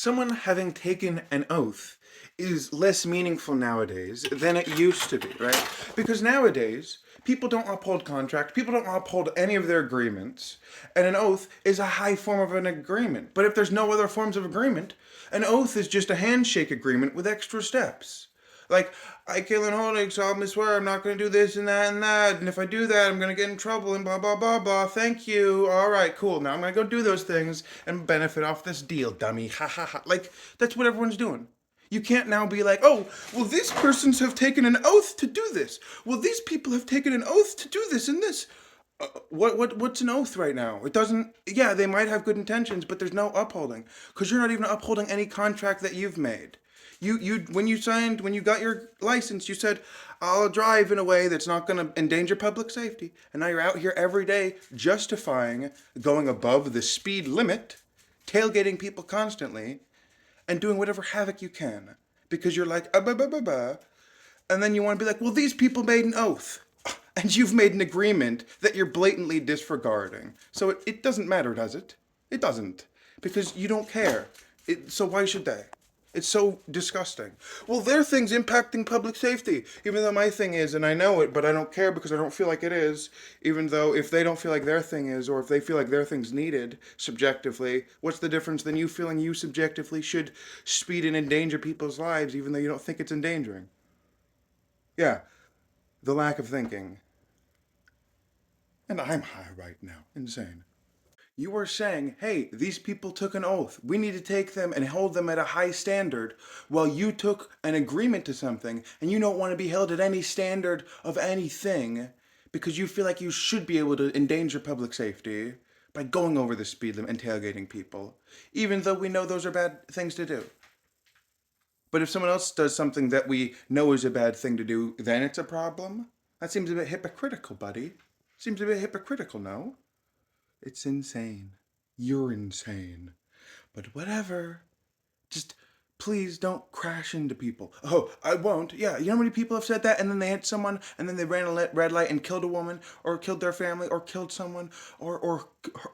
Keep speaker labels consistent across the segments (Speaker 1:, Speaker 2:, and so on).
Speaker 1: Someone having taken an oath is less meaningful nowadays than it used to be, right? Because nowadays, people don't uphold contract, people don't uphold any of their agreements, and an oath is a high form of an agreement. But if there's no other forms of agreement, an oath is just a handshake agreement with extra steps. Like, I kill and hold it, solemnly swear I'm not going to do this and that and that, and if I do that, I'm going to get in trouble and blah, blah, blah, blah. Thank you. All right, cool. Now I'm going to go do those things and benefit off this deal, dummy. Ha ha ha. Like, that's what everyone's doing. You can't now be like, oh, well, these persons have taken an oath to do this. Well, these people have taken an oath to do this and this. What's an oath right now? It doesn't. Yeah, they might have good intentions, but there's no upholding because you're not even upholding any contract that you've made. When you signed, when you got your license, you said, I'll drive in a way that's not going to endanger public safety. And now you're out here every day justifying going above the speed limit, tailgating people constantly, and doing whatever havoc you can because you're like, and then you want to be like, well, these people made an oath. And you've made an agreement that you're blatantly disregarding. So it doesn't matter, does it? It doesn't. Because you don't care. So why should they? It's so disgusting. Well, their thing's impacting public safety. Even though my thing is, and I know it, but I don't care because I don't feel like it is. Even though if they don't feel like their thing is, or if they feel like their thing's needed subjectively, what's the difference than you feeling you subjectively should speed and endanger people's lives even though you don't think it's endangering? Yeah, the lack of thinking. And I'm high right now. Insane. You are saying, hey, these people took an oath. We need to take them and hold them at a high standard, while you took an agreement to something and you don't want to be held at any standard of anything because you feel like you should be able to endanger public safety by going over the speed limit and tailgating people, even though we know those are bad things to do. But if someone else does something that we know is a bad thing to do, then it's a problem? That seems a bit hypocritical, buddy. Seems a bit hypocritical, no? It's insane. You're insane. But whatever. Just please don't crash into people. Oh, I won't. Yeah, you know how many people have said that and then they hit someone and then they ran a red light and killed a woman or killed their family or killed someone or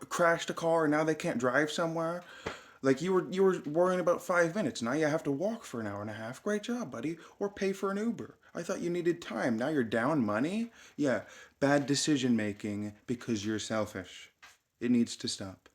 Speaker 1: crashed a car and now they can't drive somewhere? Like you were worrying about 5 minutes. Now you have to walk for an hour and a half. Great job, buddy. Or pay for an Uber. I thought you needed time. Now you're down money? Yeah, bad decision making because you're selfish. It needs to stop.